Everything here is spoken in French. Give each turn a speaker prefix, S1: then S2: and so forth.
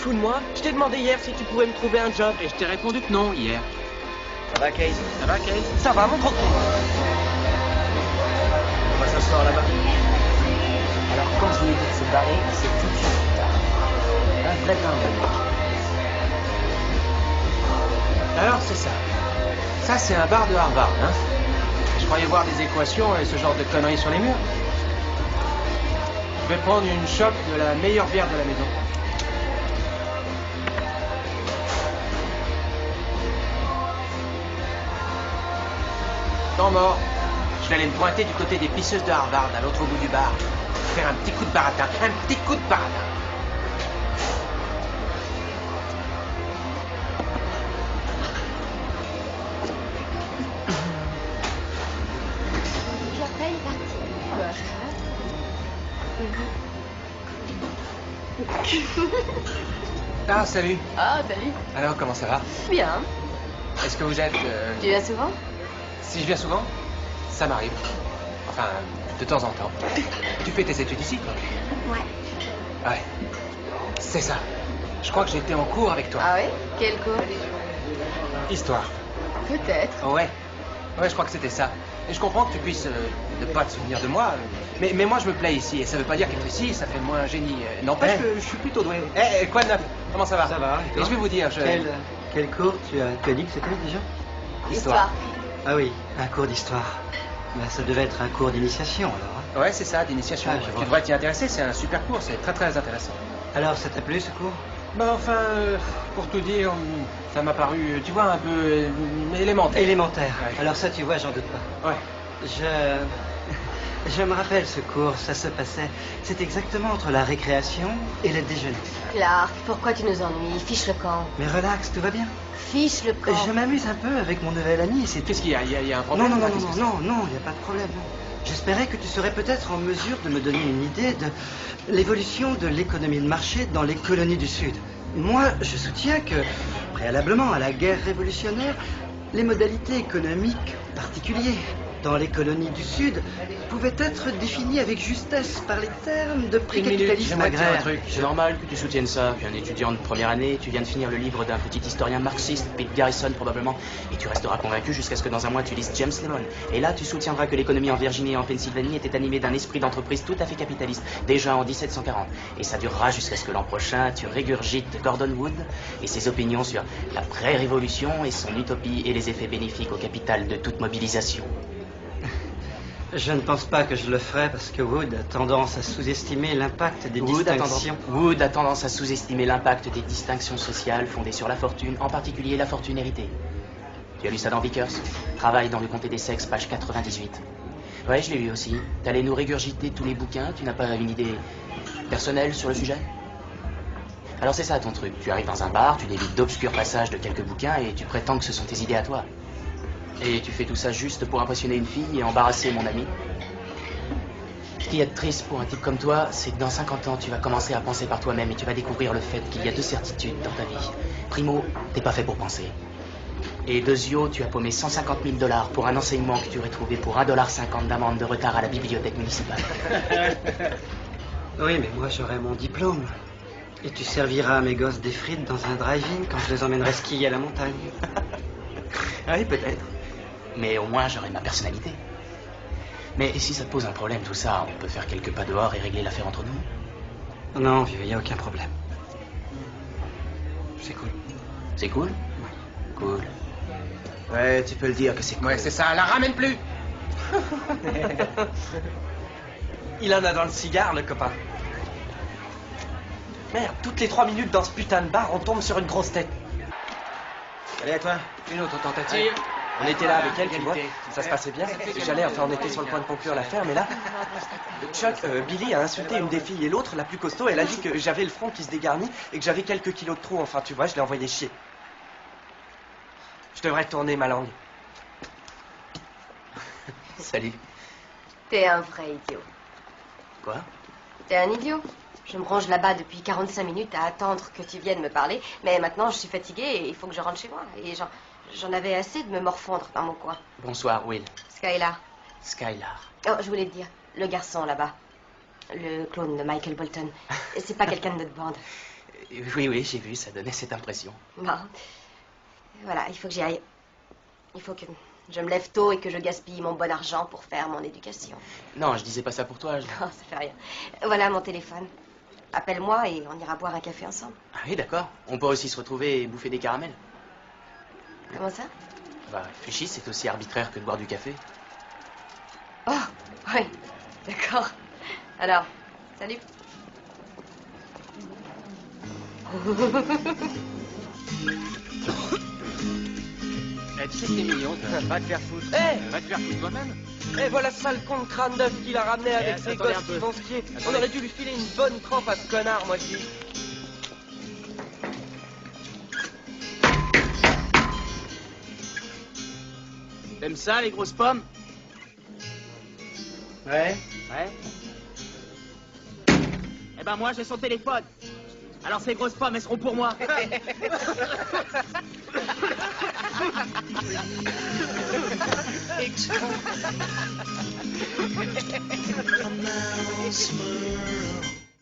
S1: fous de moi? Je t'ai demandé hier si tu pouvais me trouver un job.
S2: Et je t'ai répondu que non, hier.
S1: Ça va, Case?
S2: Ça va, Case?
S1: Ça va, mon croquet. On va s'asseoir là-bas.
S3: Alors quand je lui ai dit de se barrer, c'est tout de suite tard. Un vrai dingue.
S2: Alors, c'est ça. Ça, c'est un bar de Harvard, hein? Je croyais voir des équations et ce genre de conneries sur les murs. Je vais prendre une chope de la meilleure bière de la maison. Temps mort. Je vais aller me pointer du côté des pisseuses de Harvard, à l'autre bout du bar. Faire un petit coup de baratin. Un petit coup de baratin.
S4: J'appelle
S2: Ah, salut.
S4: Ah, salut.
S2: Alors, comment ça va?
S4: Bien.
S2: Est-ce que vous êtes...
S4: Tu viens souvent?
S2: Si je viens souvent, ça m'arrive. Enfin, de temps en temps. Tu fais tes études ici, toi?
S4: Ouais.
S2: Ouais. C'est ça. Je crois que j'étais en cours avec toi.
S4: Ah oui? Quel cours?
S2: Histoire.
S4: Peut-être.
S2: Ouais. Ouais, je crois que c'était ça. Et je comprends que tu puisses ne pas te souvenir de moi. Mais moi, je me plais ici. Et ça veut pas dire qu'être ici, ça fait de moi un génie. N'empêche que je suis plutôt doué. Quoi de neuf? Comment ça va?
S5: Ça va, et toi?
S2: Et je vais vous dire,
S5: Quel cours tu as dit que c'était déjà?
S4: Histoire.
S5: Ah oui, un cours d'histoire. Ben, ça devait être un cours d'initiation alors. Hein?
S2: Ouais, c'est ça, d'initiation.
S5: Ah, je vois.
S2: Tu devrais t'y intéresser, c'est un super cours, c'est très très intéressant.
S5: Alors, ça t'a plu ce cours?
S2: Bah enfin, pour tout dire, ça m'a paru, tu vois, un peu élémentaire.
S5: Élémentaire.
S2: Ouais.
S5: Alors ça, tu vois, j'en doute pas.
S2: Ouais.
S5: Je me rappelle ce cours, ça se passait. C'est exactement entre la récréation et le déjeuner.
S4: Clark, pourquoi tu nous ennuies? Fiche le camp.
S5: Mais relax, tout va bien.
S4: Fiche le camp.
S5: Je m'amuse un peu avec mon nouvel ami et c'est tout.
S2: Qu'est-ce qu'il y a? Il y a un
S5: Non,
S2: problème?
S5: non, non,
S2: là,
S5: non,
S2: qu'est-ce que
S5: non, non, il n'y a pas de problème. non. J'espérais que tu serais peut-être en mesure de me donner une idée de l'évolution de l'économie de marché dans les colonies du Sud. Moi, je soutiens que, préalablement à la guerre révolutionnaire, les modalités économiques particulières dans les colonies du Sud pouvaient être définies avec justesse par les termes de pré-capitalisme
S3: J'aimerais te dire un
S5: agraire.
S3: truc. C'est normal que tu soutiennes ça. Tu es un étudiant de première année, tu viens de finir le livre d'un petit historien marxiste, Pete Garrison probablement, et tu resteras convaincu jusqu'à ce que dans un mois tu lises James Lemon. Et là, tu soutiendras que l'économie en Virginie et en Pennsylvanie était animée d'un esprit d'entreprise tout à fait capitaliste, déjà en 1740. Et ça durera jusqu'à ce que l'an prochain, tu régurgites Gordon Wood et ses opinions sur la pré-révolution et son utopie et les effets bénéfiques au capital de toute mobilisation.
S5: Je ne pense pas que je le ferai parce que Wood a tendance à sous-estimer l'impact des distinctions.
S3: Wood a tendance à sous-estimer l'impact des distinctions sociales fondées sur la fortune, en particulier la fortune héritée. Tu as lu ça dans Vickers? Travail dans le comté des sexes, page 98. Ouais, je l'ai lu aussi. T'allais nous régurgiter tous les bouquins, tu n'as pas une idée personnelle sur le sujet? Alors c'est ça ton truc, tu arrives dans un bar, tu délites d'obscurs passages de quelques bouquins et tu prétends que ce sont tes idées à toi. Et tu fais tout ça juste pour impressionner une fille et embarrasser mon ami. Ce qu'il y a de triste pour un type comme toi, c'est que dans 50 ans, tu vas commencer à penser par toi-même et tu vas découvrir le fait qu'il y a deux certitudes dans ta vie. Primo, t'es pas fait pour penser. Et deuxio, tu as paumé 150 000 $ pour un enseignement que tu aurais trouvé pour 1,50 $ d'amende de retard à la bibliothèque municipale.
S5: Oui, mais moi j'aurai mon diplôme. Et tu serviras à mes gosses des frites dans un drive-in quand je les emmènerai skier à la montagne.
S3: Oui, peut-être. Mais au moins, j'aurai ma personnalité. Mais si ça te pose un problème, tout ça, on peut faire quelques pas dehors et régler l'affaire entre nous.
S5: Non, vieux, il n'y a aucun problème.
S2: C'est cool.
S3: C'est cool? Cool.
S2: Ouais, tu peux le dire que c'est cool. Ouais, c'est ça, la ramène plus.
S1: Il en a dans le cigare, le copain. Merde, toutes les 3 minutes dans ce putain de bar, on tombe sur une grosse tête.
S2: Allez, à toi. Une autre tentative.
S1: On était là avec elle, tu vois.
S2: Égalité.
S1: Ça se passait bien. J'allais, enfin, on était sur le point de conclure l'affaire, mais là, Chuck, Billy a insulté une des filles et l'autre, la plus costaud, elle a dit que j'avais le front qui se dégarnit et que j'avais quelques kilos de trop. Enfin, tu vois, je l'ai envoyé chier. Je devrais tourner ma langue.
S3: Salut.
S4: T'es un vrai idiot.
S3: Quoi?
S4: T'es un idiot. Je me range là-bas depuis 45 minutes à attendre que tu viennes me parler, mais maintenant je suis fatiguée et il faut que je rentre chez moi. Et j'en avais assez de me morfondre dans mon coin.
S3: Bonsoir, Will.
S4: Skylar.
S3: Skylar.
S4: Oh, je voulais te dire, le garçon là-bas. Le clone de Michael Bolton. C'est pas quelqu'un de notre bande.
S3: Oui, j'ai vu, ça donnait cette impression.
S4: Bon. Voilà, il faut que j'y aille. Il faut que je me lève tôt et que je gaspille mon bon argent pour faire mon éducation.
S3: Non, je disais pas ça pour toi.
S4: Non, ça fait rien. Voilà mon téléphone. Appelle-moi et on ira boire un café ensemble.
S3: Ah oui, d'accord. On peut aussi se retrouver et bouffer des caramels.
S4: Comment ça?
S3: Bah, réfléchis, c'est aussi arbitraire que de boire du café.
S4: Oh, oui, d'accord. Alors, salut.
S2: Tu sais que t'es mignon, toi.
S1: Va te faire foutre.
S2: Va te faire foutre toi-même.
S1: Voilà ça le con de crâne d'œuf qu'il a ramené avec ses
S2: attendez
S1: gosses
S2: un peu.
S1: qui vont skier. On
S2: Attendez.
S1: aurait dû lui filer une bonne trempe à ce connard, moi je dis.
S2: T'aimes ça, les grosses pommes?
S5: Ouais.
S2: Ouais. Eh ben moi, j'ai son téléphone. Alors ces grosses pommes, elles seront pour moi.
S6: A mouse